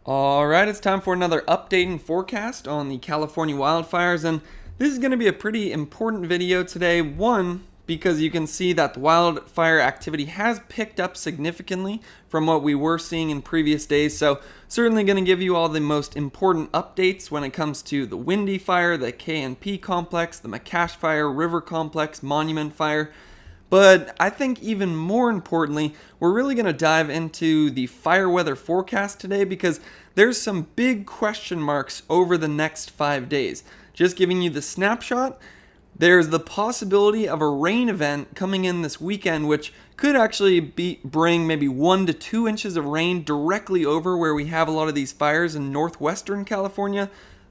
Alright, it's time for another update and forecast on the California wildfires, and this is going to be a pretty important video today. One, because you can see that the wildfire activity has picked up significantly from what we were seeing in previous days, so certainly going to give you all the most important updates when it comes to the Windy Fire, the KNP Complex, the McCash Fire, River Complex, Monument Fire. But I think even more importantly, we're really going to dive into the fire weather forecast today because there's some big question marks over the next 5 days. Just giving you the snapshot, there's the possibility of a rain event coming in this weekend, which could actually bring maybe 1 to 2 inches of rain directly over where we have a lot of these fires in northwestern California.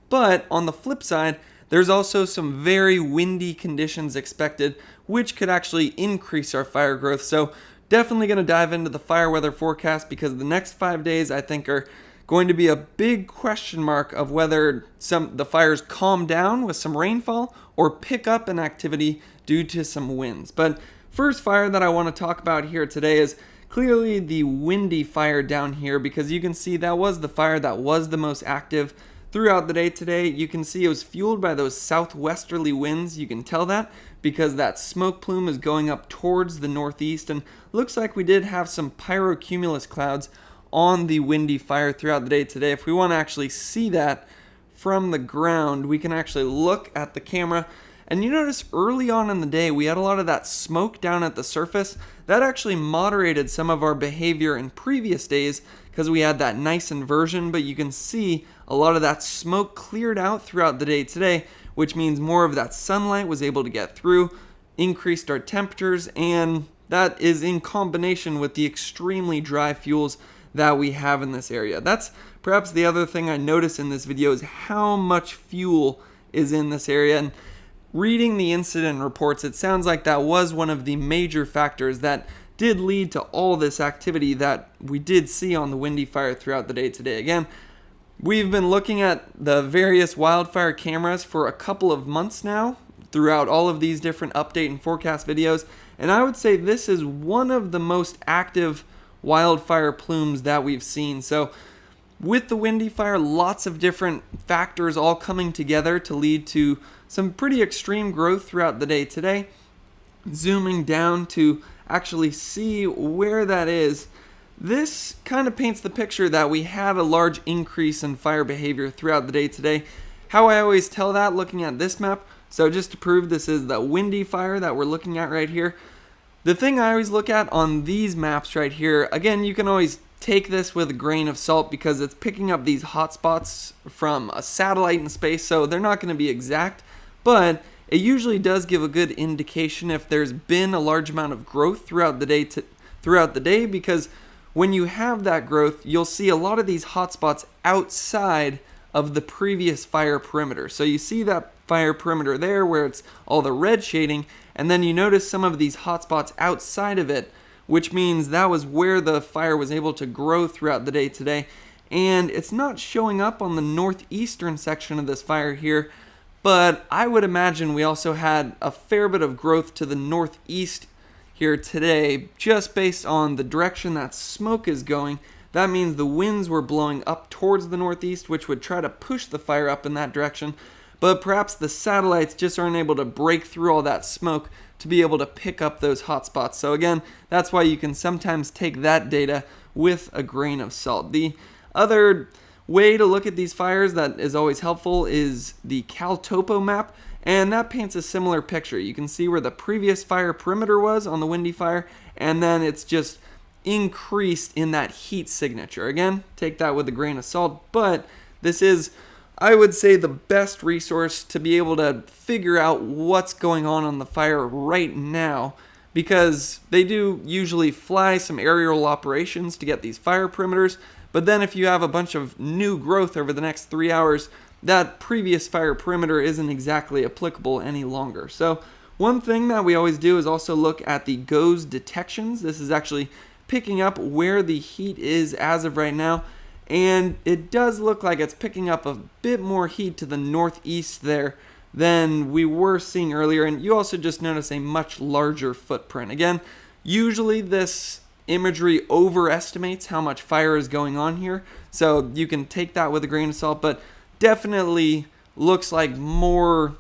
But on the flip side, there's also some very windy conditions expected, which could actually increase our fire growth. So definitely going to dive into the fire weather forecast because the next 5 days I think are going to be a big question mark of whether the fires calm down with some rainfall or pick up in activity due to some winds. But first fire that I want to talk about here today is clearly the Windy Fire down here, because you can see that was the fire that was the most active throughout the day today. You can see it was fueled by those southwesterly winds. You can tell that because that smoke plume is going up towards the northeast, and looks like we did have some pyrocumulus clouds on the Windy Fire throughout the day today. If we want to actually see that from the ground, we can actually look at the camera, and you notice early on in the day we had a lot of that smoke down at the surface. That actually moderated some of our behavior in previous days because we had that nice inversion, but you can see a lot of that smoke cleared out throughout the day today, which means more of that sunlight was able to get through, increased our temperatures, and that is in combination with the extremely dry fuels that we have in this area. That's perhaps the other thing I noticed in this video is how much fuel is in this area. And reading the incident reports, it sounds like that was one of the major factors that did lead to all this activity that we did see on the Windy Fire throughout the day today. Again, we've been looking at the various wildfire cameras for a couple of months now throughout all of these different update and forecast videos, and I would say this is one of the most active wildfire plumes that we've seen. So with the Windy Fire, lots of different factors all coming together to lead to some pretty extreme growth throughout the day today. Zooming down to actually see where that is, this kind of paints the picture that we had a large increase in fire behavior throughout the day today. How I always tell that, looking at this map, so just to prove this is the Windy Fire that we're looking at right here. The thing I always look at on these maps right here, again, you can always take this with a grain of salt because it's picking up these hotspots from a satellite in space, so they're not going to be exact, but it usually does give a good indication if there's been a large amount of growth throughout the day, because when you have that growth, you'll see a lot of these hotspots outside of the previous fire perimeter. So you see that fire perimeter there where it's all the red shading, and then you notice some of these hotspots outside of it, which means that was where the fire was able to grow throughout the day today. And it's not showing up on the northeastern section of this fire here, but I would imagine we also had a fair bit of growth to the northeast here today, just based on the direction that smoke is going. That means the winds were blowing up towards the northeast, which would try to push the fire up in that direction, but perhaps the satellites just aren't able to break through all that smoke to be able to pick up those hotspots. So again, that's why you can sometimes take that data with a grain of salt. The other way to look at these fires that is always helpful is the CalTopo map, and that paints a similar picture. You can see where the previous fire perimeter was on the Windy Fire, and then it's just increased in that heat signature. Again, take that with a grain of salt, but this is, I would say, the best resource to be able to figure out what's going on the fire right now, because they do usually fly some aerial operations to get these fire perimeters, but then if you have a bunch of new growth over the next 3 hours, that previous fire perimeter isn't exactly applicable any longer. So one thing that we always do is also look at the GOES detections. This is actually picking up where the heat is as of right now, and it does look like it's picking up a bit more heat to the northeast there than we were seeing earlier, and you also just notice a much larger footprint. Again, usually this imagery overestimates how much fire is going on here, so you can take that with a grain of salt, but definitely looks like more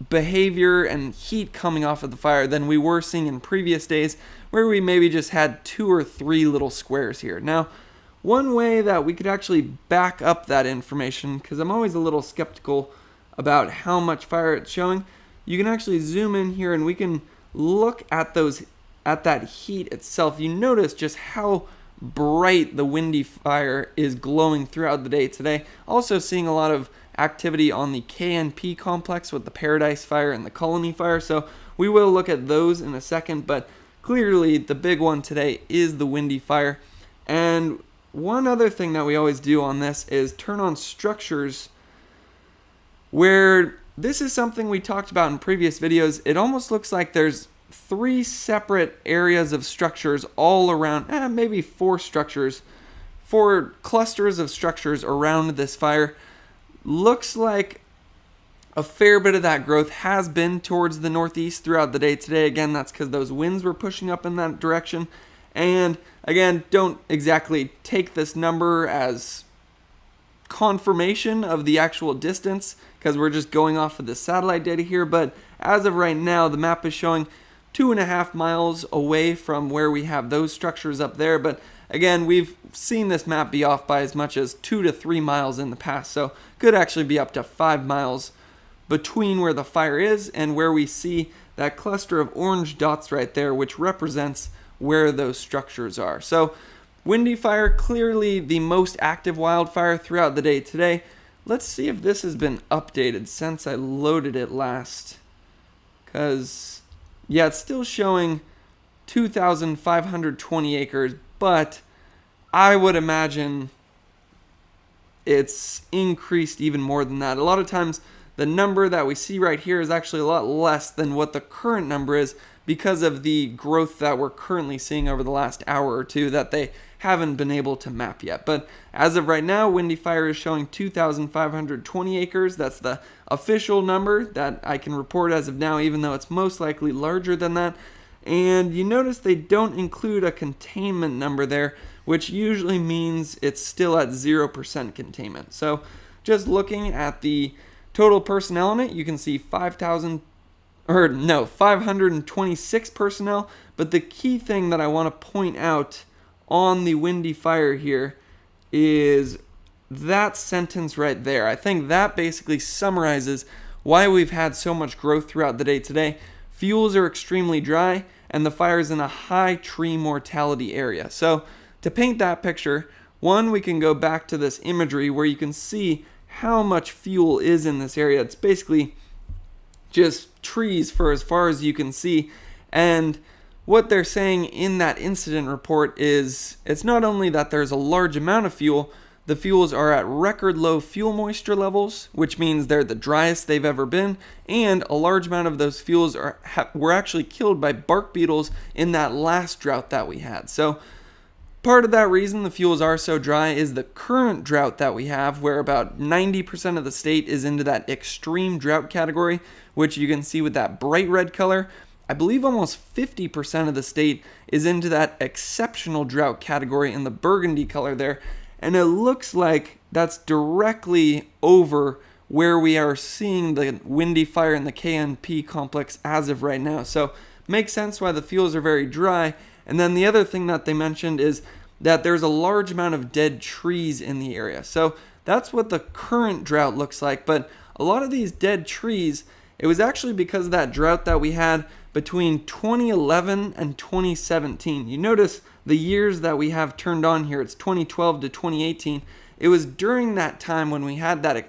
behavior and heat coming off of the fire than we were seeing in previous days, where we maybe just had 2 or 3 little squares here. Now, one way that we could actually back up that information, because I'm always a little skeptical about how much fire it's showing, you can actually zoom in here and we can look at that heat itself. You notice just how bright the windy fire is glowing throughout the day today. Also seeing a lot of activity on the KNP complex with the Paradise Fire and the Colony Fire, so we will look at those in a second, but clearly the big one today is the windy fire. And one other thing that we always do on this is turn on structures, where this is something we talked about in previous videos. It almost looks like there's 3 separate areas of structures all around, maybe 4 structures, 4 clusters of structures around this fire. Looks like a fair bit of that growth has been towards the northeast throughout the day today. Again, that's because those winds were pushing up in that direction. And again, don't exactly take this number as confirmation of the actual distance, because we're just going off of the satellite data here. But as of right now, the map is showing 2.5 miles away from where we have those structures up there. But again, we've seen this map be off by as much as 2 to 3 miles in the past, so could actually be up to 5 miles between where the fire is and where we see that cluster of orange dots right there, which represents where those structures are. So windy fire, clearly the most active wildfire throughout the day today. Let's see if this has been updated since I loaded it last, because yeah, it's still showing 2,520 acres, but I would imagine it's increased even more than that. A lot of times the number that we see right here is actually a lot less than what the current number is, because of the growth that we're currently seeing over the last hour or two that they haven't been able to map yet. But as of right now, windy fire is showing 2,520 acres. That's the official number that I can report as of now, even though it's most likely larger than that. And you notice they don't include a containment number there, which usually means it's still at 0% containment. So just looking at the total personnel in it, you can see 526 personnel. But the key thing that I want to point out on the windy fire here is that sentence right there. I think that basically summarizes why we've had so much growth throughout the day today. Fuels are extremely dry, and the fire is in a high tree mortality area. So to paint that picture, one, we can go back to this imagery where you can see how much fuel is in this area. It's basically just trees for as far as you can see. And what they're saying in that incident report is it's not only that there's a large amount of fuel, the fuels are at record low fuel moisture levels, which means they're the driest they've ever been, and a large amount of those fuels were actually killed by bark beetles in that last drought that we had. So part of that reason the fuels are so dry is the current drought that we have, where about 90% of the state is into that extreme drought category, which you can see with that bright red color. I believe almost 50% of the state is into that exceptional drought category in the burgundy color there. And it looks like that's directly over where we are seeing the windy fire in the KNP complex as of right now. So makes sense why the fuels are very dry. And then the other thing that they mentioned is that there's a large amount of dead trees in the area. So that's what the current drought looks like. But a lot of these dead trees, it was actually because of that drought that we had between 2011 and 2017. You notice the years that we have turned on here, it's 2012 to 2018. It was during that time when we had the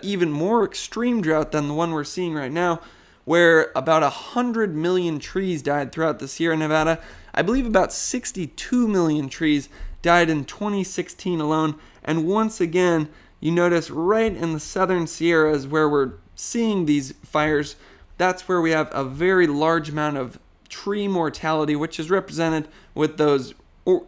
even more extreme drought than the one we're seeing right now, where about 100 million trees died throughout the Sierra Nevada. I believe about 62 million trees died in 2016 alone. And once again, you notice right in the southern Sierras where we're seeing these fires, that's where we have a very large amount of tree mortality, which is represented with those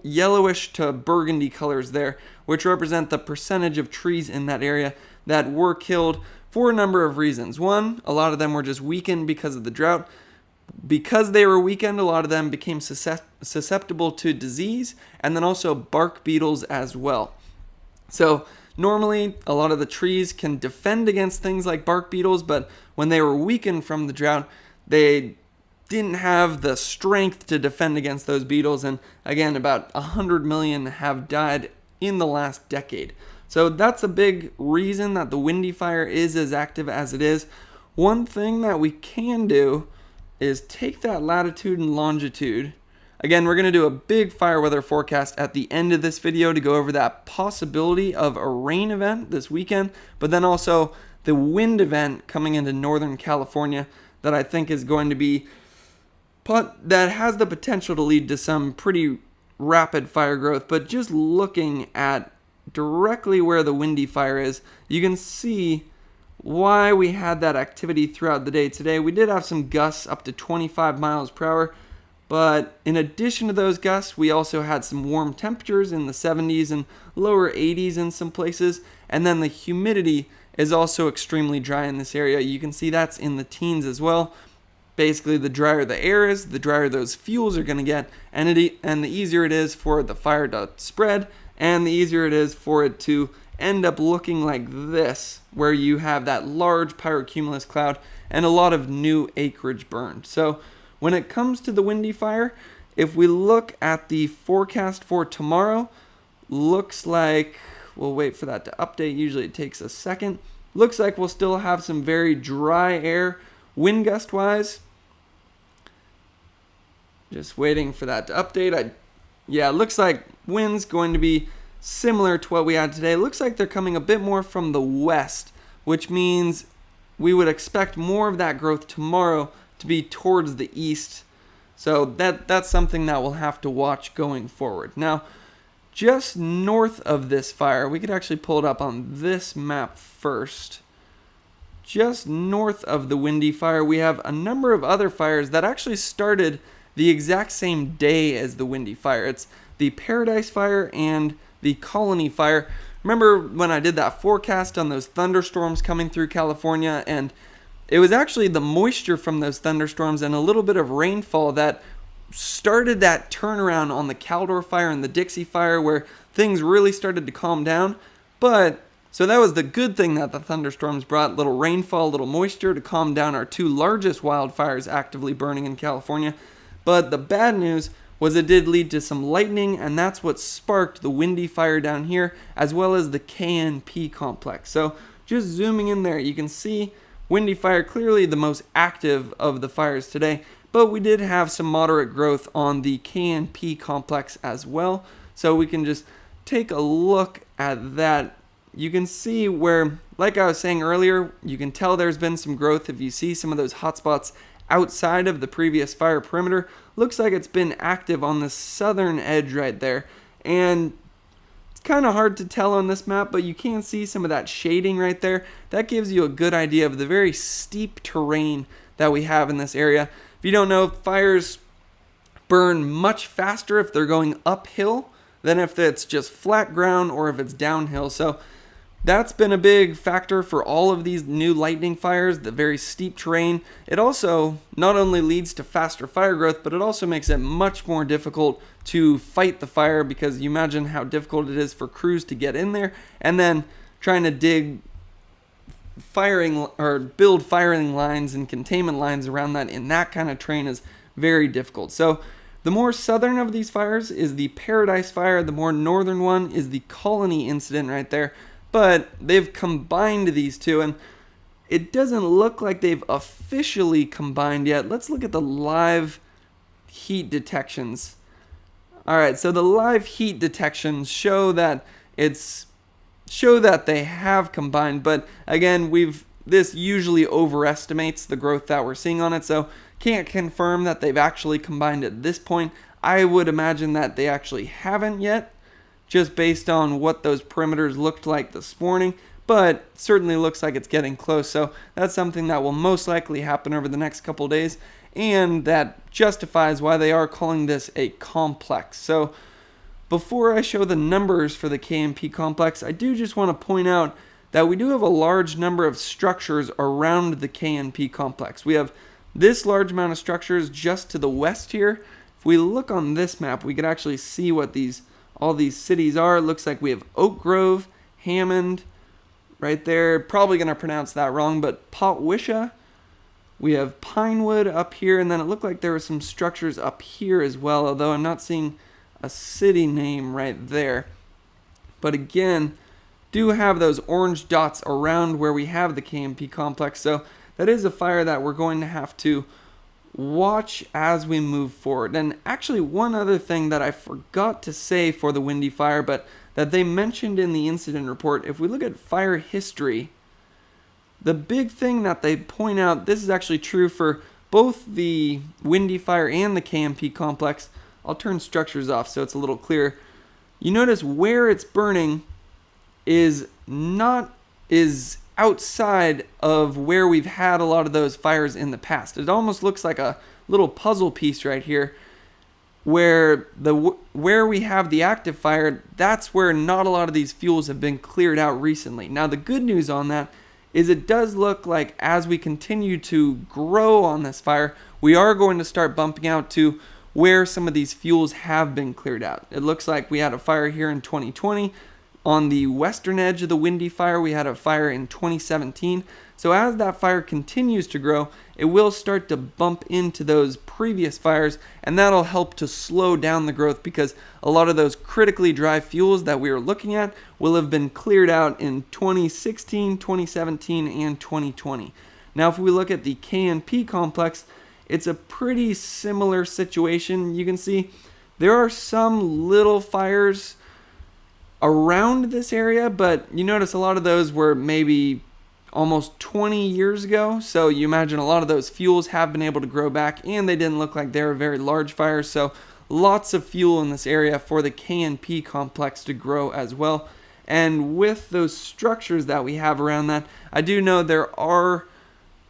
yellowish to burgundy colors there, which represent the percentage of trees in that area that were killed for a number of reasons. One, a lot of them were just weakened because of the drought. Because they were weakened, a lot of them became susceptible to disease, and then also bark beetles as well. So normally, a lot of the trees can defend against things like bark beetles, but when they were weakened from the drought, they didn't have the strength to defend against those beetles. And again, about 100 million have died in the last decade. So that's a big reason that the windy fire is as active as it is. One thing that we can do is take that latitude and longitude. Again, we're going to do a big fire weather forecast at the end of this video to go over that possibility of a rain event this weekend, but then also the wind event coming into Northern California that I think is going to be, that has the potential to lead to some pretty rapid fire growth. But just looking at directly where the windy fire is, you can see why we had that activity throughout the day today. We did have some gusts up to 25 miles per hour, but in addition to those gusts, we also had some warm temperatures in the 70s and lower 80s in some places, and then the humidity is also extremely dry in this area. You can see that's in the teens as well. Basically, the drier the air is, the drier those fuels are going to get, and the easier it is for the fire to spread, and the easier it is for it to end up looking like this, where you have that large pyrocumulus cloud and a lot of new acreage burned. So when it comes to the windy fire, if we look at the forecast for tomorrow, looks like, we'll wait for that to update, usually it takes a second. Looks like we'll still have some very dry air, wind gust wise. Just waiting for that to update. Yeah, it looks like wind's going to be similar to what we had today. It looks like they're coming a bit more from the west, which means we would expect more of that growth tomorrow to be towards the east. So that's something that we'll have to watch going forward. Now, just north of this fire, we could actually pull it up on this map first. Just north of the windy fire, we have a number of other fires that actually started the exact same day as the windy fire. It's the Paradise Fire and the Colony Fire. Remember when I did that forecast on those thunderstorms coming through California, and it was actually the moisture from those thunderstorms and a little bit of rainfall that started that turnaround on the Caldor Fire and the Dixie Fire, where things really started to calm down. But so that was the good thing that the thunderstorms brought, little rainfall, little moisture to calm down our two largest wildfires actively burning in California. But the bad news was it did lead to some lightning, and that's what sparked the windy fire down here, as well as the KNP Complex. So just zooming in there, you can see windy fire clearly the most active of the fires today, but we did have some moderate growth on the KNP Complex as well. So we can just take a look at that. You can see where, like I was saying earlier, you can tell there's been some growth if you see some of those hotspots outside of the previous fire perimeter. Looks like it's been active on the southern edge right there, and it's kind of hard to tell on this map, but you can see some of that shading right there. That gives you a good idea of the very steep terrain that we have in this area. If you don't know, fires burn much faster if they're going uphill than if it's just flat ground or if it's downhill. So that's been a big factor for all of these new lightning fires, the very steep terrain. It also not only leads to faster fire growth, but it also makes it much more difficult to fight the fire, because you imagine how difficult it is for crews to get in there and then trying to dig firing or build firing lines and containment lines around that in that kind of terrain is very difficult. So the more southern of these fires is the Paradise Fire. The more northern one is the Colony incident right there. But they've combined these two, and it doesn't look like they've officially combined yet. Let's look at the live heat detections. All right, so the live heat detections show that they have combined, but again, this usually overestimates the growth that we're seeing on it, so can't confirm that they've actually combined at this point. I would imagine that they actually haven't yet, just based on what those perimeters looked like this morning, but certainly looks like it's getting close. So that's something that will most likely happen over the next couple of days, and that justifies why they are calling this a complex. So before I show the numbers for the KNP complex, I do just want to point out that we do have a large number of structures around the KNP complex. We have This large amount of structures just to the west here. If we look on this map, we could actually see what all these cities are. It looks like we have Oak Grove, Hammond, right there. Probably going to pronounce that wrong, but Potwisha. We have Pinewood up here, and then it looked like there were some structures up here as well, although I'm not seeing a city name right there. But again, do have those orange dots around where we have the KNP complex, so that is a fire that we're going to have to watch as we move forward. And actually, one other thing that I forgot to say for the Windy Fire, but that they mentioned in the incident report, if we look at fire history, the big thing that they point out, this is actually true for both the Windy Fire and the KNP complex. I'll turn structures off so it's a little clearer. You notice where it's burning is outside of where we've had a lot of those fires in the past. It almost looks like a little puzzle piece right here, where we have the active fire, that's where not a lot of these fuels have been cleared out recently. Now the good news on that is it does look like as we continue to grow on this fire, we are going to start bumping out to where some of these fuels have been cleared out. It looks like we had a fire here in 2020. On the western edge of the Windy Fire, we had a fire in 2017. So as that fire continues to grow, it will start to bump into those previous fires, and that'll help to slow down the growth because a lot of those critically dry fuels that we were looking at will have been cleared out in 2016, 2017, and 2020. Now, if we look at the KNP complex, it's a pretty similar situation. You can see there are some little fires around this area, but you notice a lot of those were maybe almost 20 years ago, so you imagine a lot of those fuels have been able to grow back, and they didn't look like they were very large fires, so lots of fuel in this area for the KNP complex to grow as well. And with those structures that we have around that, I do know there are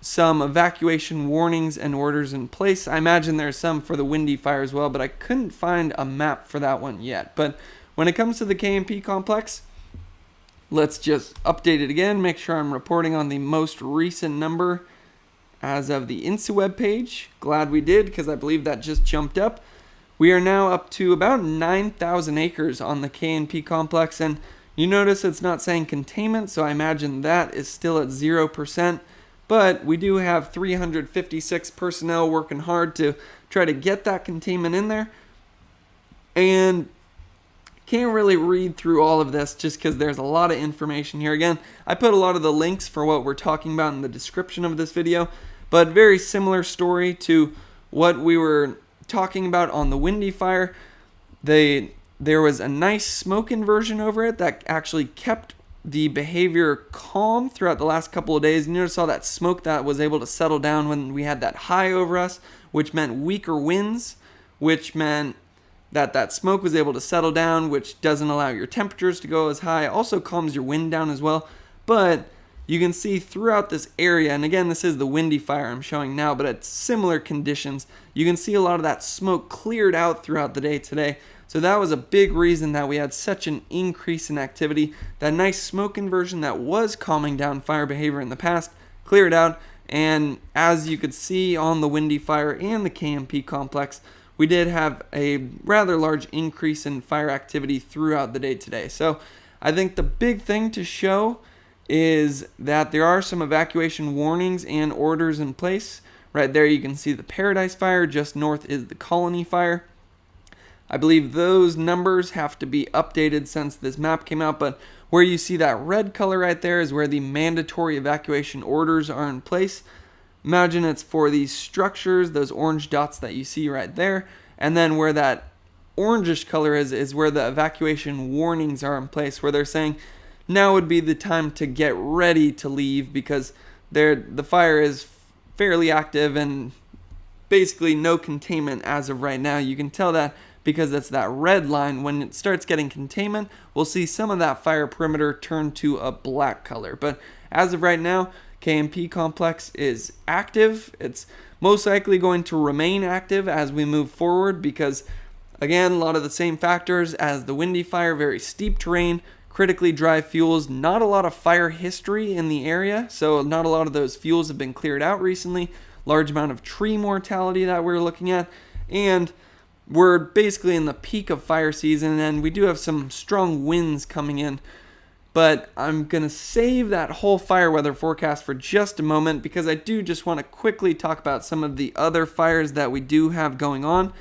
some evacuation warnings and orders in place. I imagine there's some for the Windy Fire as well, but I couldn't find a map for that one yet. But when it comes to the KNP complex, let's just update it again, make sure I'm reporting on the most recent number as of the INSA page. Glad we did, because I believe that just jumped up. We are now up to about 9,000 acres on the KNP complex, and you notice it's not saying containment, so I imagine that is still at 0%. But we do have 356 personnel working hard to try to get that containment in there. And can't really read through all of this just because there's a lot of information here. Again, I put a lot of the links for what we're talking about in the description of this video, but very similar story to what we were talking about on the Windy Fire. There was a nice smoke inversion over it that actually kept the behavior calm throughout the last couple of days. You notice all that smoke that was able to settle down when we had that high over us, which meant weaker winds, which meant that smoke was able to settle down, which doesn't allow your temperatures to go as high. Also calms your wind down as well. But you can see throughout this area, and again, this is the Windy Fire I'm showing now, but at similar conditions, you can see a lot of that smoke cleared out throughout the day today. So that was a big reason that we had such an increase in activity. That nice smoke inversion that was calming down fire behavior in the past cleared out. And as you could see on the Windy Fire and the KNP complex, we did have a rather large increase in fire activity throughout the day today. So I think the big thing to show is that there are some evacuation warnings and orders in place. Right there you can see the Paradise Fire, just north is the Colony Fire. I believe those numbers have to be updated since this map came out, but where you see that red color right there is where the mandatory evacuation orders are in place. Imagine it's for these structures, those orange dots that you see right there, and then where that orangish color is where the evacuation warnings are in place, where they're saying now would be the time to get ready to leave because the fire is fairly active and basically no containment as of right now. You can tell that because it's that red line. When it starts getting containment, we'll see some of that fire perimeter turn to a black color. But as of right now, KNP complex is active. It's most likely going to remain active as we move forward because, again, a lot of the same factors as the Windy Fire, very steep terrain, critically dry fuels, not a lot of fire history in the area, so not a lot of those fuels have been cleared out recently. large amount of tree mortality that we're looking at, and we're basically in the peak of fire season, and we do have some strong winds coming in. But I'm going to save that whole fire weather forecast for just a moment, because I do just want to quickly talk about some of the other fires that we do have going on.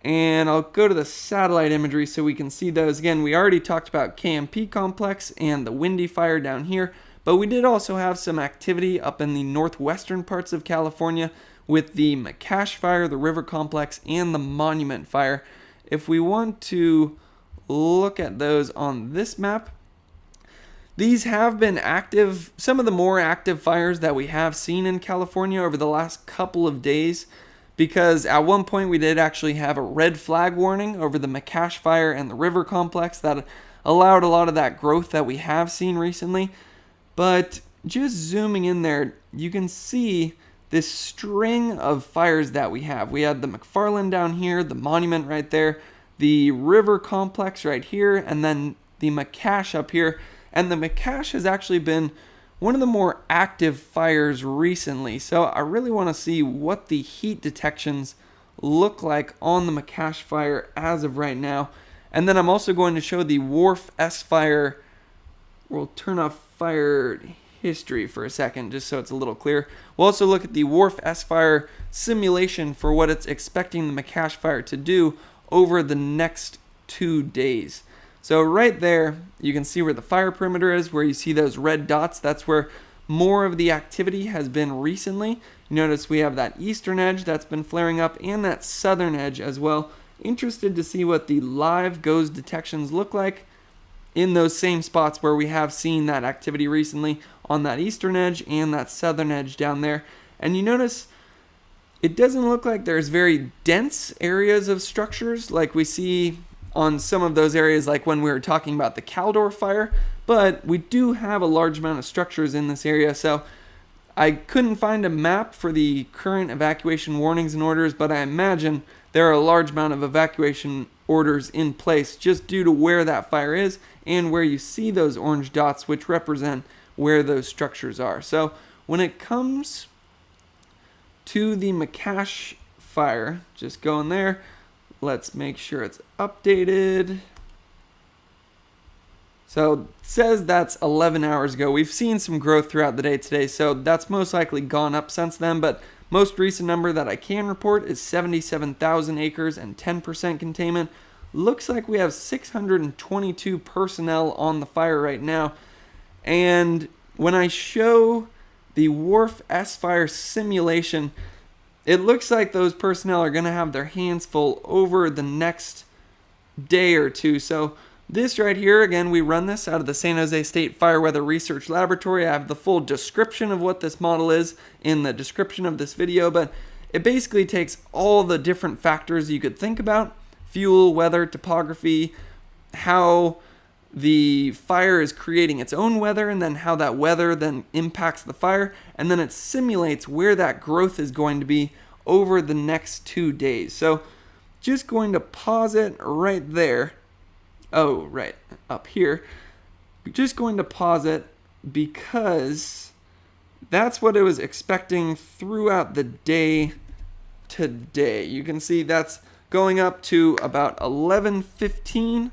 And I'll go to the satellite imagery so we can see those. Again, we already talked about KNP Complex and the windy fire down here, but we did also have some activity up in the northwestern parts of California with the McCash fire, the river complex, and the monument fire. If we want to look at those on this map, these have been active, some of the more active fires that we have seen in California over the last couple of days, because at one point we did actually have a red flag warning over the McCash fire and the river complex that allowed a lot of that growth that we have seen recently. But just zooming in there, you can see this string of fires that we have. We had the McFarland down here, the monument right there, the river complex right here, and then the McCash up here. And the McCash has actually been one of the more active fires recently. So I really want to see what the heat detections look like on the McCash fire as of right now. And then I'm also going to show the Wharf S fire. We'll turn off fire history for a second just so it's a little clear. We'll also look at the Wharf S fire simulation for what it's expecting the McCash fire to do over the next 2 days. So right there, you can see where the fire perimeter is, where you see those red dots. That's where more of the activity has been recently. You notice we have that eastern edge that's been flaring up and that southern edge as well. Interested to see what the live GOES detections look like in those same spots where we have seen that activity recently on that eastern edge and that southern edge down there. And you notice it doesn't look like there's very dense areas of structures like we see on some of those areas, like when we were talking about the Caldor fire, but we do have a large amount of structures in this area. So I couldn't find a map for the current evacuation warnings and orders, but I imagine there are a large amount of evacuation orders in place just due to where that fire is and where you see those orange dots, which represent where those structures are. So when it comes to the McCash fire, just go in there. Let's make sure it's updated. So it says that's 11 hours ago. We've seen some growth throughout the day today, so that's most likely gone up since then, but most recent number that I can report is 77,000 acres and 10% containment. Looks like we have 622 personnel on the fire right now. And when I show the Wharf S fire simulation, it looks like those personnel are going to have their hands full over the next day or two. So this right here, again, we run this out of the San Jose State Fire Weather Research Laboratory. I have the full description of what this model is in the description of this video, but it basically takes all the different factors you could think about: fuel, weather, topography, how the fire is creating its own weather, and then how that weather then impacts the fire, and then it simulates where that growth is going to be over the next 2 days. So just going to pause it right there. Oh, right up here. Just going to pause it because that's what it was expecting throughout the day today. You can see that's going up to about 11:15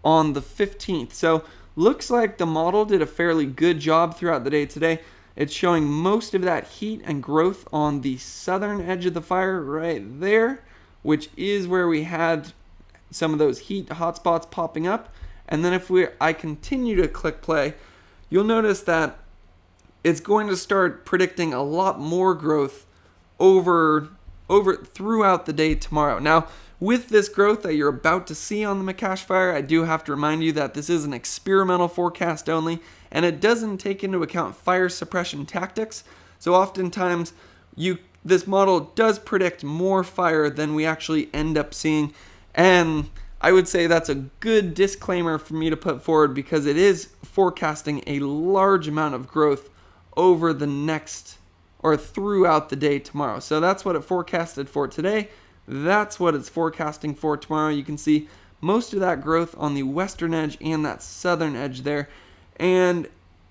on the 15th. So looks like the model did a fairly good job throughout the day today. It's showing most of that heat and growth on the southern edge of the fire right there, which is where we had some of those heat hotspots popping up. And then if I continue to click play, you'll notice that it's going to start predicting a lot more growth over throughout the day tomorrow. Now, with this growth that you're about to see on the McCash fire, I do have to remind you that this is an experimental forecast only, and it doesn't take into account fire suppression tactics. So oftentimes, this model does predict more fire than we actually end up seeing, and I would say that's a good disclaimer for me to put forward because it is forecasting a large amount of growth over the next or throughout the day tomorrow. So that's what it forecasted for today. That's what it's forecasting for tomorrow. You can see most of that growth on the western edge and that southern edge there. And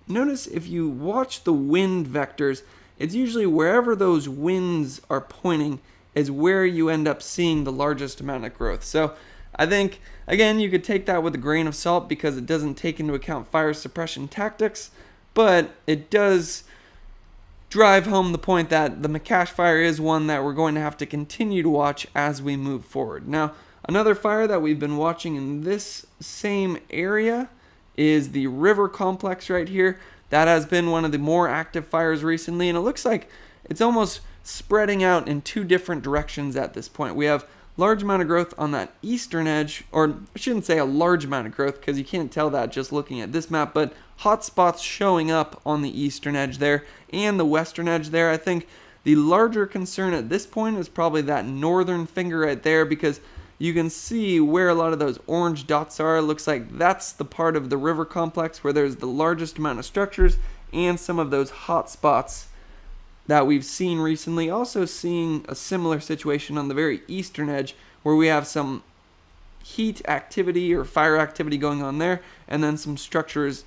notice if you watch the wind vectors, it's usually wherever those winds are pointing is where you end up seeing the largest amount of growth. So I think, again, you could take that with a grain of salt because it doesn't take into account fire suppression tactics, but it does drive home the point that the McCash fire is one that we're going to have to continue to watch as we move forward. Now, another fire that we've been watching in this same area is the river complex right here. That has been one of the more active fires recently, and it looks like it's almost spreading out in two different directions at this point. We have large amount of growth on that eastern edge, or I shouldn't say a large amount of growth because you can't tell that just looking at this map, but hot spots showing up on the eastern edge there and the western edge there. I think the larger concern at this point is probably that northern finger right there, because you can see where a lot of those orange dots are. It looks like that's the part of the river complex where there's the largest amount of structures and some of those hot spots that we've seen recently. Also seeing a similar situation on the very eastern edge where we have some heat activity or fire activity going on there, and then some structures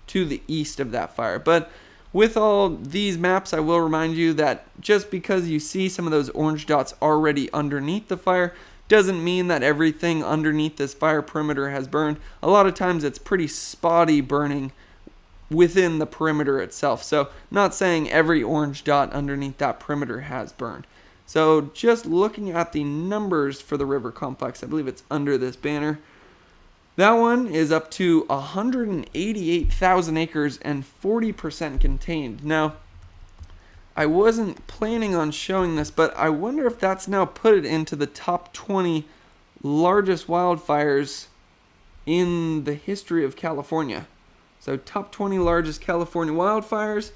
to the east of that fire. But with all these maps, I will remind you that just because you see some of those orange dots already underneath the fire doesn't mean that everything underneath this fire perimeter has burned. A lot of times it's pretty spotty burning within the perimeter itself. So not saying every orange dot underneath that perimeter has burned. So just looking at the numbers for the river complex, I believe it's under this banner. That one is up to 188,000 acres and 40% contained. Now, I wasn't planning on showing this, but I wonder if that's now put it into the top 20 largest wildfires in the history of California. So top 20 largest California wildfires.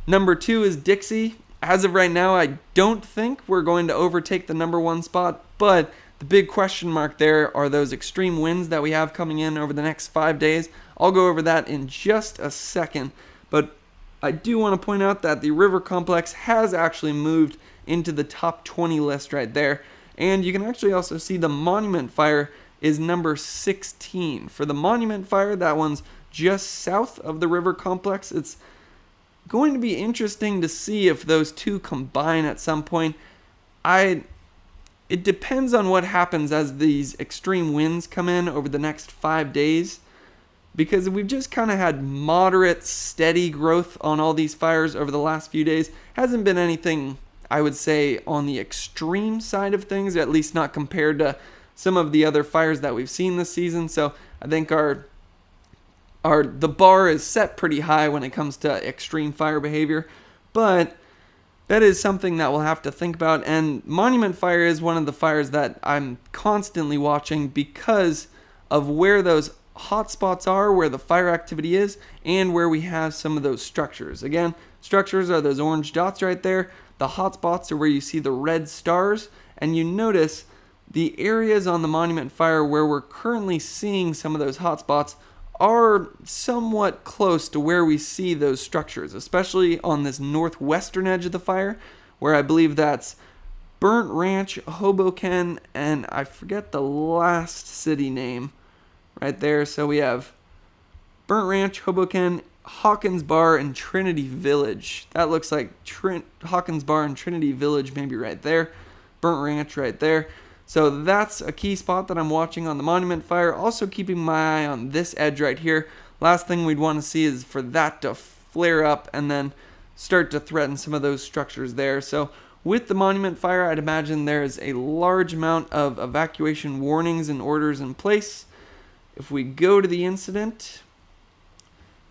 Number 2 is Dixie. As of right now, I don't think we're going to overtake the number 1 spot, but the big question mark there are those extreme winds that we have coming in over the next 5 days. I'll go over that in just a second, but I do want to point out that the river complex has actually moved into the top 20 list right there. And you can actually also see the Monument Fire is number 16. For the Monument Fire, that one's just south of the river complex. It's going to be interesting to see if those two combine at some point. It depends on what happens as these extreme winds come in over the next 5 days, because we've just kind of had moderate, steady growth on all these fires over the last few days. Hasn't been anything, I would say, on the extreme side of things, at least not compared to some of the other fires that we've seen this season. So I think the bar is set pretty high when it comes to extreme fire behavior, but that is something that we'll have to think about. And Monument Fire is one of the fires that I'm constantly watching because of where those hot spots are, where the fire activity is, and where we have some of those structures. Again, structures are those orange dots right there. The hot spots are where you see the red stars, and you notice the areas on the Monument Fire where we're currently seeing some of those hot spots are somewhat close to where we see those structures, especially on this northwestern edge of the fire, where I believe that's Burnt Ranch, Hoboken, and I forget the last city name right there. So we have Burnt Ranch, Hoboken, Hawkins Bar, and Trinity Village. That looks like Hawkins Bar and Trinity Village maybe right there. Burnt Ranch right there. So that's a key spot that I'm watching on the Monument Fire. Also keeping my eye on this edge right here. Last thing we'd want to see is for that to flare up and then start to threaten some of those structures there. So with the Monument Fire, I'd imagine there's a large amount of evacuation warnings and orders in place. If we go to the incident,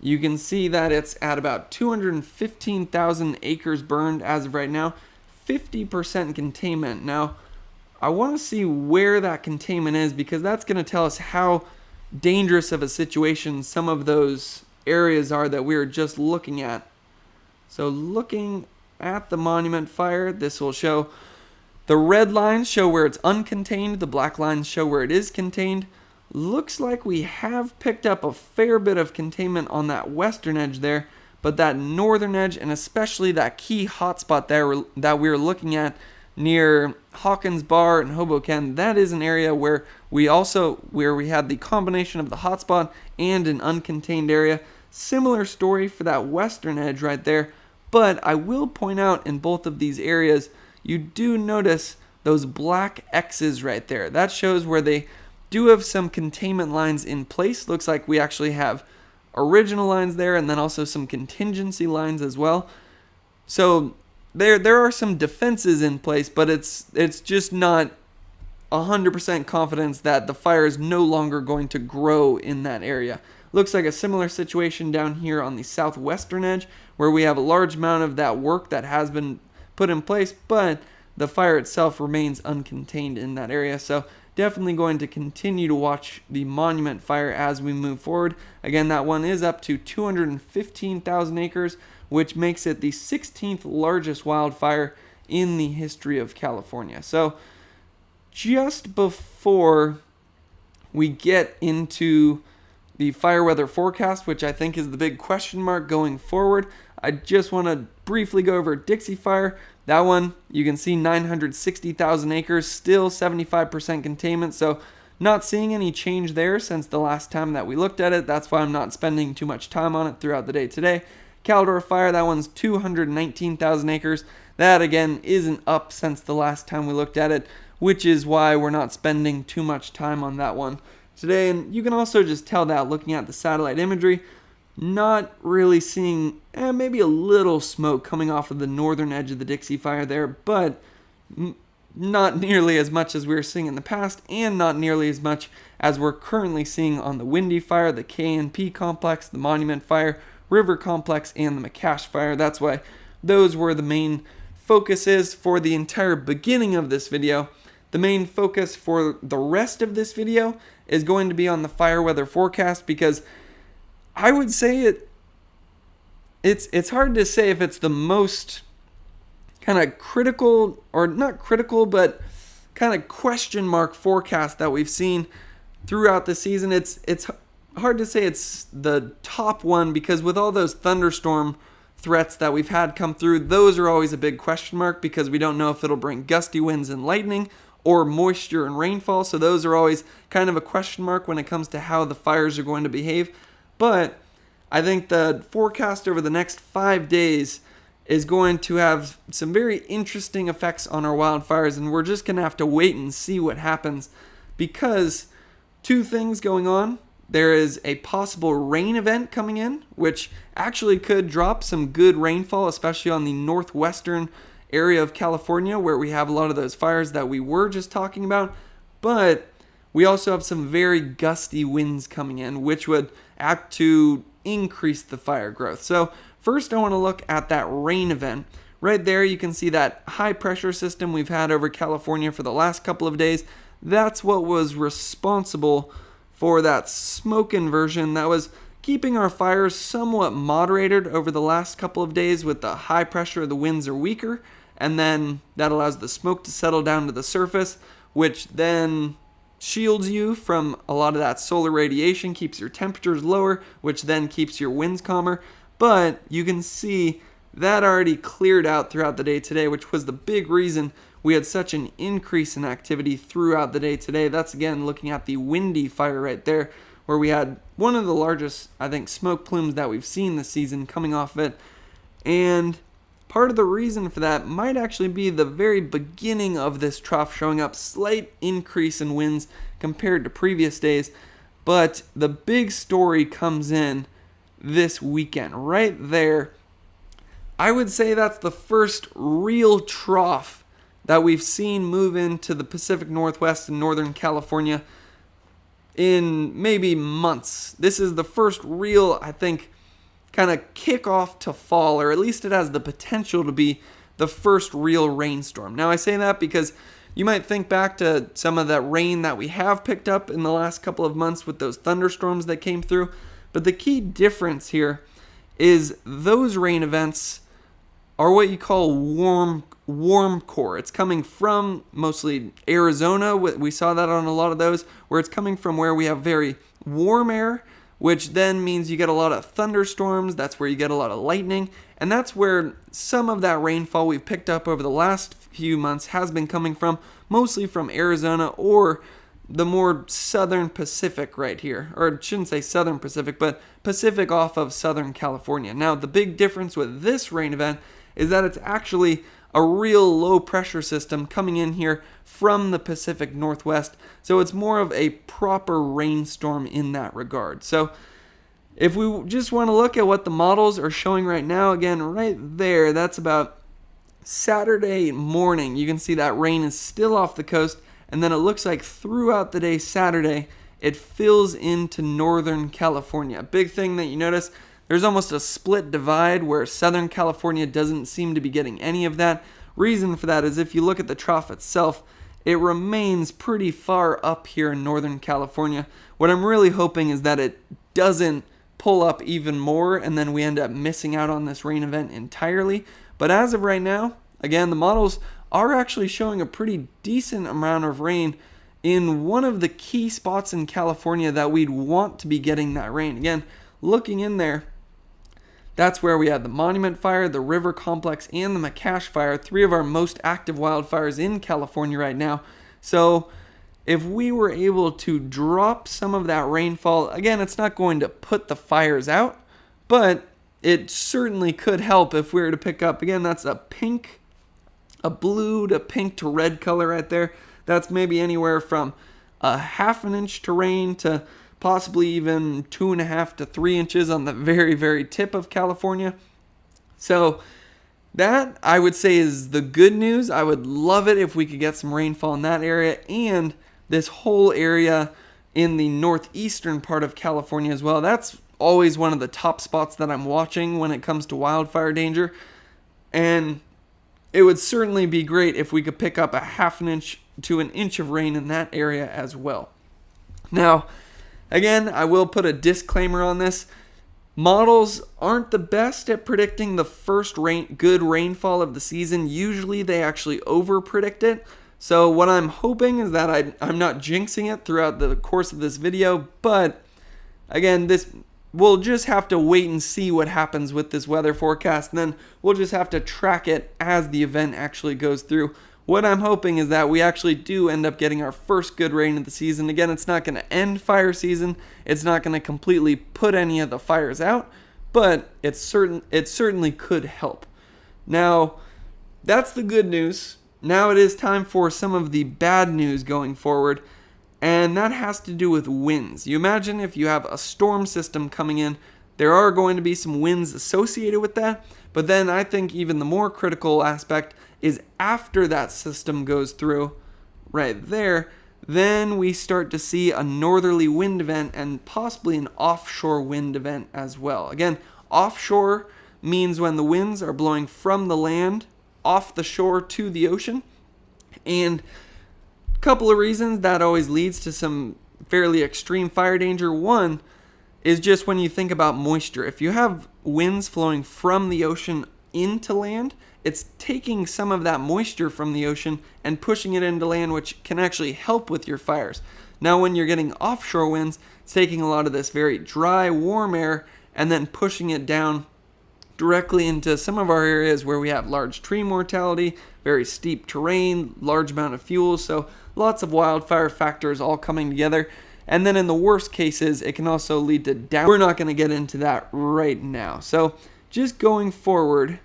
you can see that it's at about 215,000 acres burned as of right now. 50% containment. Now, I want to see where that containment is, because that's going to tell us how dangerous of a situation some of those areas are that we were just looking at. So looking at the Monument Fire, this will show the red lines show where it's uncontained, the black lines show where it is contained. Looks like we have picked up a fair bit of containment on that western edge there, but that northern edge, and especially that key hotspot there that we were looking at near Hawkins Bar and Hoboken, that is an area where we had the combination of the hotspot and an uncontained area. Similar story for that western edge right there, But I will point out in both of these areas, you do notice those black X's right there. That shows where they do have some containment lines in place. Looks like we actually have original lines there and then also some contingency lines as well. So there are some defenses in place, but it's just not 100% confidence that the fire is no longer going to grow in that area. Looks like a similar situation down here on the southwestern edge, where we have a large amount of that work that has been put in place, but the fire itself remains uncontained in that area. So definitely going to continue to watch the Monument Fire as we move forward. Again, that one is up to 215,000 acres, which makes it the 16th largest wildfire in the history of California. So just before we get into the fire weather forecast, which I think is the big question mark going forward, I just want to briefly go over Dixie Fire. That one, you can see 960,000 acres, still 75% containment, so not seeing any change there since the last time that we looked at it. That's why I'm not spending too much time on it throughout the day today. Caldor Fire, that one's 219,000 acres. That, again, isn't up since the last time we looked at it, which is why we're not spending too much time on that one today. And you can also just tell that looking at the satellite imagery, not really seeing maybe a little smoke coming off of the northern edge of the Dixie Fire there, but not nearly as much as we were seeing in the past, and not nearly as much as we're currently seeing on the Windy Fire, the KNP Complex, the Monument Fire, River Complex, and the McCash Fire. That's why those were the main focuses for the entire beginning of this video. The main focus for the rest of this video is going to be on the fire weather forecast, because I would say it's hard to say if it's the most kind of critical, or not critical, but kind of question mark forecast that we've seen throughout the season. It's hard to say it's the top one, because with all those thunderstorm threats that we've had come through, those are always a big question mark, because we don't know if it'll bring gusty winds and lightning or moisture and rainfall. So those are always kind of a question mark when it comes to how the fires are going to behave. But I think the forecast over the next 5 days is going to have some very interesting effects on our wildfires, and we're just going to have to wait and see what happens, because two things going on. There is a possible rain event coming in, which actually could drop some good rainfall, especially on the northwestern area of California, where we have a lot of those fires that we were just talking about. But we also have some very gusty winds coming in, which would act to increase the fire growth. So first I want to look at that rain event. Right there you can see that high pressure system we've had over California for the last couple of days. That's what was responsible for that smoke inversion that was keeping our fires somewhat moderated over the last couple of days. With the high pressure, the winds are weaker, and then that allows the smoke to settle down to the surface, which then shields you from a lot of that solar radiation, keeps your temperatures lower, which then keeps your winds calmer. But you can see that already cleared out throughout the day today, which was the big reason we had such an increase in activity throughout the day today. That's, again, looking at the Windy Fire right there, where we had one of the largest, I think, smoke plumes that we've seen this season coming off of it. And part of the reason for that might actually be the very beginning of this trough showing up slight increase in winds compared to previous days. But the big story comes in this weekend. Right there, I would say that's the first real trough that we've seen move into the Pacific Northwest and Northern California in maybe months. This is the first real, I think, kind of kickoff to fall, or at least it has the potential to be the first real rainstorm. Now I say that because you might think back to some of that rain that we have picked up in the last couple of months with those thunderstorms that came through. But the key difference here is those rain events are what you call warm core. It's coming from mostly Arizona. We saw that on a lot of those, where it's coming from where we have very warm air, which then means you get a lot of thunderstorms. That's where you get a lot of lightning. And that's where some of that rainfall we've picked up over the last few months has been coming from, mostly from Arizona or the more southern Pacific right here. Or I shouldn't say southern Pacific, but Pacific off of Southern California. Now, the big difference with this rain event is that it's actually a real low pressure system coming in here from the Pacific Northwest. So it's more of a proper rainstorm in that regard. So if we just want to look at what the models are showing right now, again, right there, that's about Saturday morning. You can see that rain is still off the coast, and then it looks like throughout the day Saturday, it fills into Northern California. Big thing that you notice, there's almost a split divide where Southern California doesn't seem to be getting any of that. Reason for that is if you look at the trough itself, it remains pretty far up here in Northern California. What I'm really hoping is that it doesn't pull up even more and then we end up missing out on this rain event entirely. But as of right now, again, the models are actually showing a pretty decent amount of rain in one of the key spots in California that we'd want to be getting that rain. Again, looking in there, that's where we had the Monument Fire, the River Complex, and the McCash Fire, 3 of our most active wildfires in California right now. So if we were able to drop some of that rainfall, again, it's not going to put the fires out, but it certainly could help if we were to pick up, again, that's a blue to pink to red color right there. That's maybe anywhere from a ½ an inch to rain to possibly even 2.5 to 3 inches on the very, very tip of California. So that, I would say, is the good news. I would love it if we could get some rainfall in that area and this whole area in the northeastern part of California as well. That's always one of the top spots that I'm watching when it comes to wildfire danger. And it would certainly be great if we could pick up a ½ an inch to an inch of rain in that area as well. Now, again, I will put a disclaimer on this. Models aren't the best at predicting the first good rainfall of the season. Usually they actually over-predict it. So what I'm hoping is that I'm not jinxing it throughout the course of this video. But again, we'll just have to wait and see what happens with this weather forecast. And then we'll just have to track it as the event actually goes through. What I'm hoping is that we actually do end up getting our first good rain of the season. Again, it's not going to end fire season. It's not going to completely put any of the fires out, but it certainly could help. Now, that's the good news. Now it is time for some of the bad news going forward, and that has to do with winds. You imagine if you have a storm system coming in, there are going to be some winds associated with that, but then I think even the more critical aspect is after that system goes through right there, then we start to see a northerly wind event and possibly an offshore wind event as well. Again, offshore means when the winds are blowing from the land off the shore to the ocean. And a couple of reasons that always leads to some fairly extreme fire danger. One is just when you think about moisture. If you have winds flowing from the ocean into land, it's taking some of that moisture from the ocean and pushing it into land, which can actually help with your fires. Now, when you're getting offshore winds, it's taking a lot of this very dry, warm air and then pushing it down directly into some of our areas where we have large tree mortality, very steep terrain, large amount of fuel, so lots of wildfire factors all coming together. And then in the worst cases, it can also lead to down. We're not going to get into that right now. So just going forward,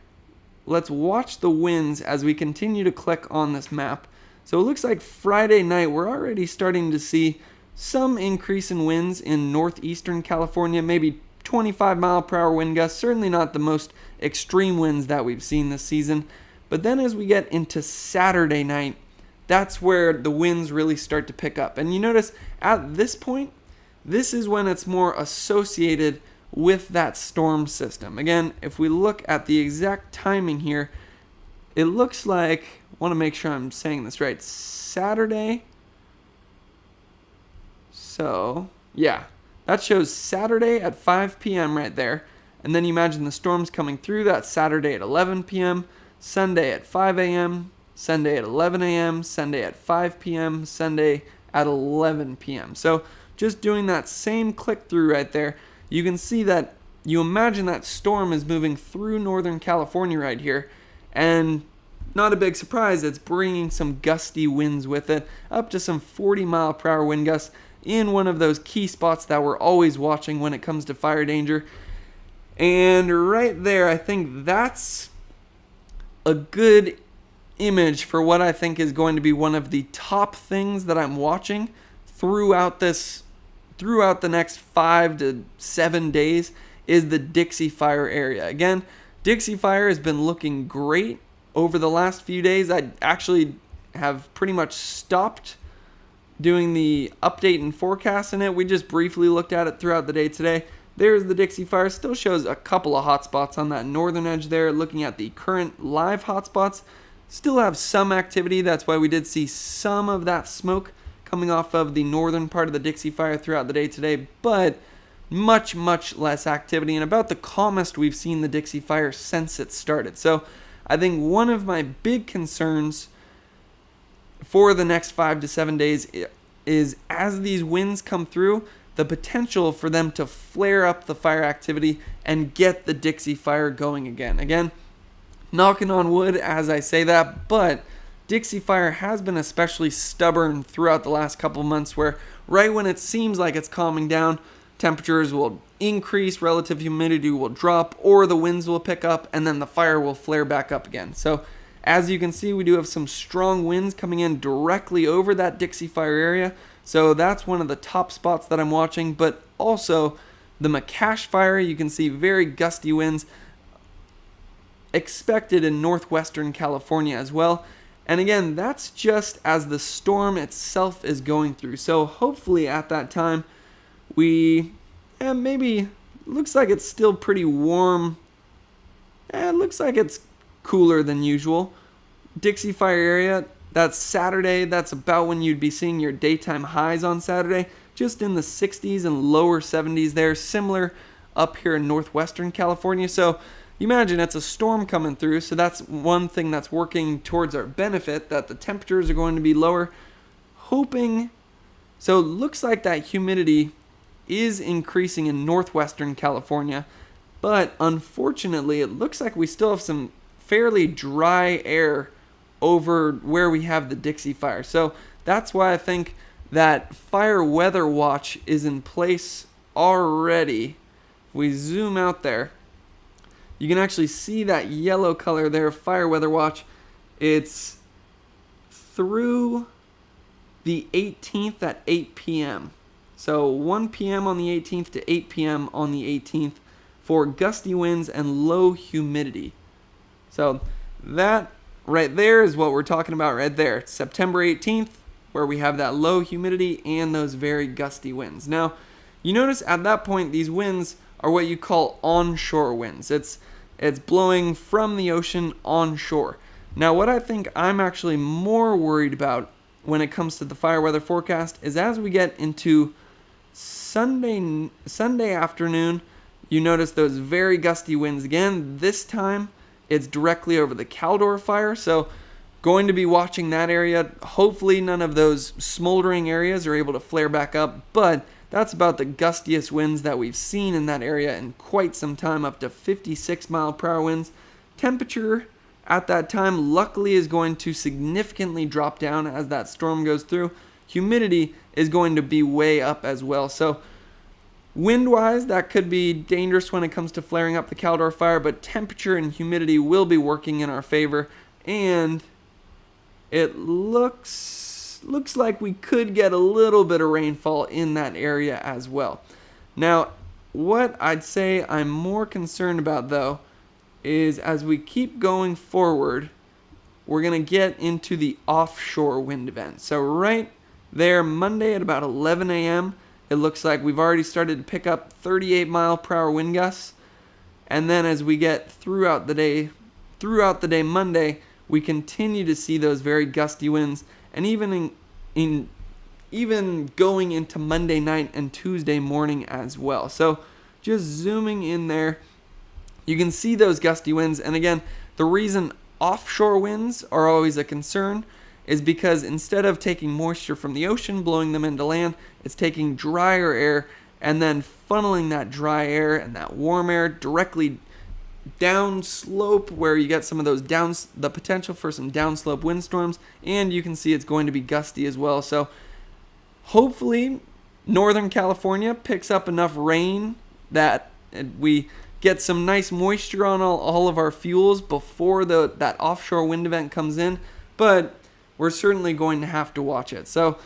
let's watch the winds as we continue to click on this map. So it looks like Friday night, we're already starting to see some increase in winds in northeastern California, maybe 25 mile per hour wind gusts, certainly not the most extreme winds that we've seen this season. But then as we get into Saturday night, that's where the winds really start to pick up. And you notice at this point, this is when it's more associated with that storm system. Again, if we look at the exact timing here, it looks like, I want to make sure I'm saying this right, Saturday. So, yeah, that shows Saturday at 5 p.m. right there. And then you imagine the storms coming through. That's Saturday at 11 p.m., Sunday at 5 a.m., Sunday at 11 a.m., Sunday at 5 p.m., Sunday at 11 p.m. So just doing that same click through right there, you can see that you imagine that storm is moving through Northern California right here. And not a big surprise, it's bringing some gusty winds with it, up to some 40-mile-per-hour wind gusts in one of those key spots that we're always watching when it comes to fire danger. And right there, I think that's a good image for what I think is going to be one of the top things that I'm watching throughout the next 5 to 7 days is the Dixie Fire area. Again, Dixie Fire has been looking great over the last few days. I actually have pretty much stopped doing the update and forecast in it. We just briefly looked at it throughout the day today. There's the Dixie Fire. Still shows a couple of hotspots on that northern edge there. Looking at the current live hotspots, still have some activity. That's why we did see some of that smoke coming off of the northern part of the Dixie Fire throughout the day today, but much, much less activity and about the calmest we've seen the Dixie Fire since it started. So I think one of my big concerns for the next 5 to 7 days is as these winds come through, the potential for them to flare up the fire activity and get the Dixie Fire going again. Again, knocking on wood as I say that, but Dixie Fire has been especially stubborn throughout the last couple months where right when it seems like it's calming down, temperatures will increase, relative humidity will drop, or the winds will pick up, and then the fire will flare back up again. So as you can see, we do have some strong winds coming in directly over that Dixie Fire area. So that's one of the top spots that I'm watching, but also the McCash Fire. You can see very gusty winds expected in northwestern California as well. And again, that's just as the storm itself is going through. So hopefully at that time, maybe looks like it's still pretty warm. It looks like it's cooler than usual. Dixie Fire area, that's Saturday. That's about when you'd be seeing your daytime highs on Saturday. Just in the 60s and lower 70s there. Similar up here in northwestern California. So you imagine it's a storm coming through. So that's one thing that's working towards our benefit, that the temperatures are going to be lower. So it looks like that humidity is increasing in northwestern California, but unfortunately it looks like we still have some fairly dry air over where we have the Dixie Fire. So that's why I think that fire weather watch is in place already. If we zoom out there, you can actually see that yellow color there, fire weather watch. It's through the 18th at 8 p.m. So 1 p.m. on the 18th to 8 p.m. on the 18th for gusty winds and low humidity. So that right there is what we're talking about right there. September 18th, where we have that low humidity and those very gusty winds. Now, you notice at that point, these winds are what you call onshore winds. It's blowing from the ocean onshore. Now, what I think I'm actually more worried about when it comes to the fire weather forecast is as we get into Sunday afternoon, you notice those very gusty winds again. This time, it's directly over the Caldor Fire, so going to be watching that area. Hopefully none of those smoldering areas are able to flare back up, but that's about the gustiest winds that we've seen in that area in quite some time, up to 56-mile-per-hour winds. Temperature at that time luckily is going to significantly drop down as that storm goes through. Humidity is going to be way up as well. So wind-wise, that could be dangerous when it comes to flaring up the Caldor Fire, but temperature and humidity will be working in our favor, and it looks like we could get a little bit of rainfall in that area as well. Now, what I'd say I'm more concerned about, though, is as we keep going forward, we're going to get into the offshore wind event. So right there, Monday at about 11 a.m., it looks like we've already started to pick up 38-mile-per-hour wind gusts. And then as we get throughout the day Monday, we continue to see those very gusty winds. And even going into Monday night and Tuesday morning as well. So just zooming in there, you can see those gusty winds. And again, the reason offshore winds are always a concern is because instead of taking moisture from the ocean, blowing them into land, it's taking drier air and then funneling that dry air and that warm air directly downslope where you get some of those the potential for some downslope windstorms, and you can see it's going to be gusty as well. So hopefully Northern California picks up enough rain that we get some nice moisture on all of our fuels before that offshore wind event comes in, but we're certainly going to have to watch it. So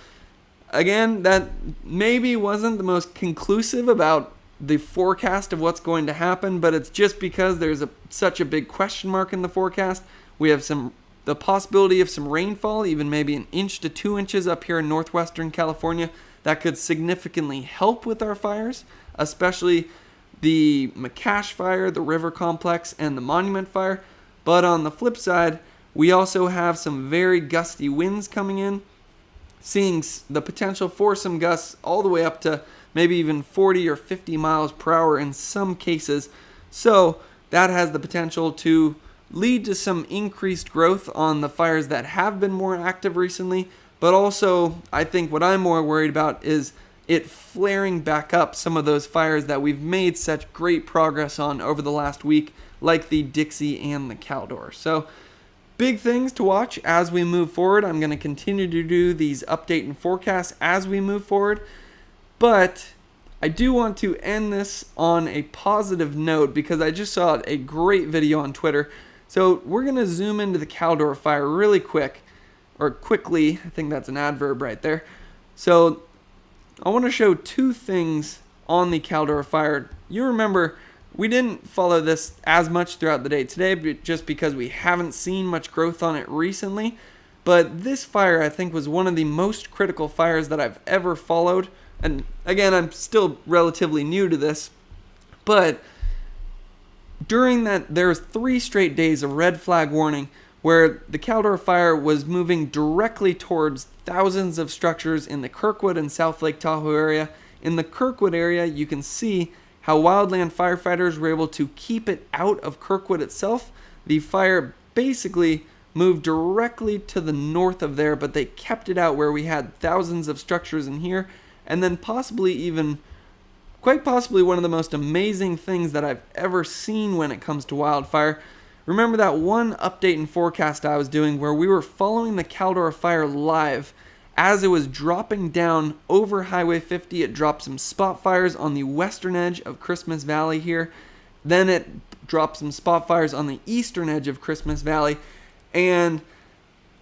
again, that maybe wasn't the most conclusive about the forecast of what's going to happen, but it's just because there's such a big question mark in the forecast. We have the possibility of some rainfall, even maybe 1 inch to 2 inches up here in northwestern California, that could significantly help with our fires, especially the McCash fire, the river complex, and the monument fire. But on the flip side, we also have some very gusty winds coming in, seeing the potential for some gusts all the way up to maybe even 40 or 50 miles per hour in some cases. So that has the potential to lead to some increased growth on the fires that have been more active recently. But also, I think what I'm more worried about is it flaring back up some of those fires that we've made such great progress on over the last week, like the Dixie and the Caldor. So big things to watch as we move forward. I'm going to continue to do these update and forecasts as we move forward. But I do want to end this on a positive note because I just saw a great video on Twitter. So we're going to zoom into the Caldor fire really quickly. I think that's an adverb right there. So I want to show two things on the Caldor fire. You remember we didn't follow this as much throughout the day today just because we haven't seen much growth on it recently. But this fire, I think, was one of the most critical fires that I've ever followed. And again, I'm still relatively new to this. But during that, there was 3 straight days of red flag warning where the Caldor fire was moving directly towards thousands of structures in the Kirkwood and South Lake Tahoe area. In the Kirkwood area, you can see how wildland firefighters were able to keep it out of Kirkwood itself. The fire basically moved directly to the north of there, but they kept it out where we had thousands of structures in here. And then quite possibly one of the most amazing things that I've ever seen when it comes to wildfire. Remember that one update and forecast I was doing where we were following the Caldor fire live as it was dropping down over Highway 50. It dropped some spot fires on the western edge of Christmas Valley here. Then it dropped some spot fires on the eastern edge of Christmas Valley. And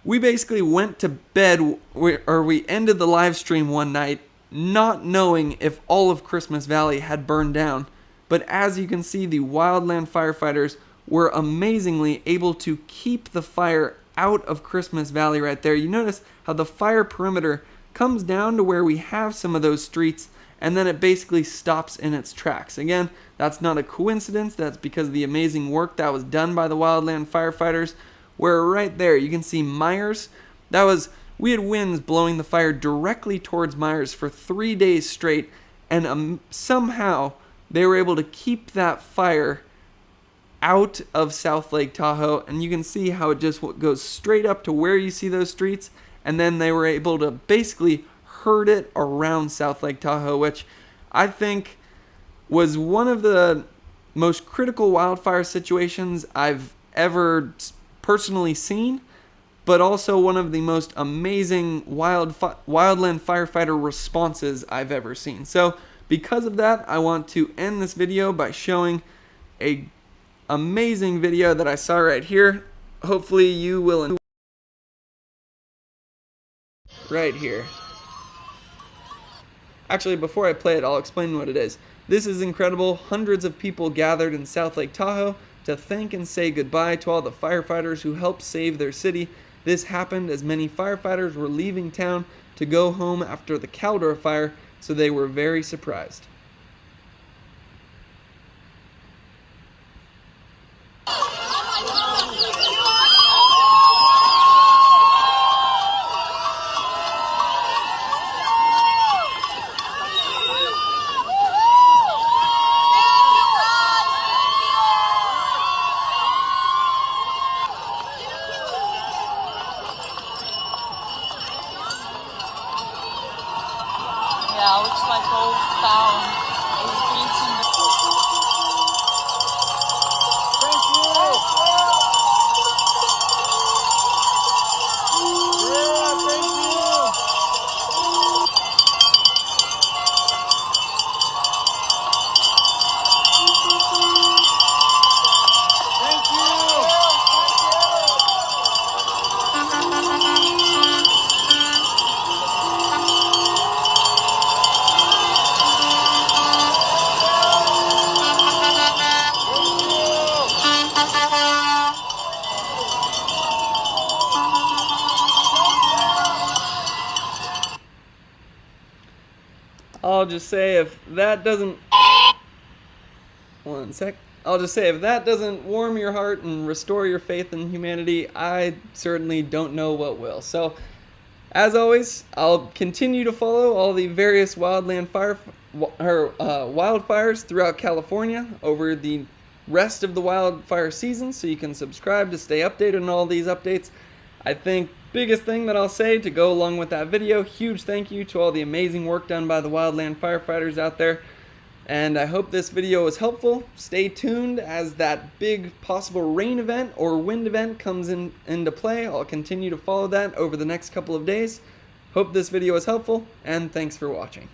we basically went to bed, we ended the live stream one night not knowing if all of Christmas Valley had burned down. But as you can see, the wildland firefighters were amazingly able to keep the fire out of Christmas Valley right there. You notice how the fire perimeter comes down to where we have some of those streets, and then it basically stops in its tracks. Again, that's not a coincidence. That's because of the amazing work that was done by the wildland firefighters, where right there you can see Myers. We had winds blowing the fire directly towards Myers for 3 days straight, and somehow they were able to keep that fire out of South Lake Tahoe, and you can see how it just goes straight up to where you see those streets, and then they were able to basically herd it around South Lake Tahoe, which I think was one of the most critical wildfire situations I've ever personally seen, but also one of the most amazing wildland firefighter responses I've ever seen. So because of that, I want to end this video by showing a amazing video that I saw right here. Hopefully you will right here. Actually, before I play it, I'll explain what it is. This is incredible. Hundreds of people gathered in South Lake Tahoe to thank and say goodbye to all the firefighters who helped save their city. This happened as many firefighters were leaving town to go home after the Caldor fire, so they were very surprised. Yeah, looks like Holt found I'll just say if that doesn't... One sec. I'll just say if that doesn't warm your heart and restore your faith in humanity, I certainly don't know what will. So, as always, I'll continue to follow all the various wildfires throughout California over the rest of the wildfire season, so you can subscribe to stay updated on all these updates. I think biggest thing that I'll say to go along with that video, huge thank you to all the amazing work done by the wildland firefighters out there. And I hope this video was helpful. Stay tuned as that big possible rain event or wind event comes into play. I'll continue to follow that over the next couple of days. Hope this video was helpful, and thanks for watching.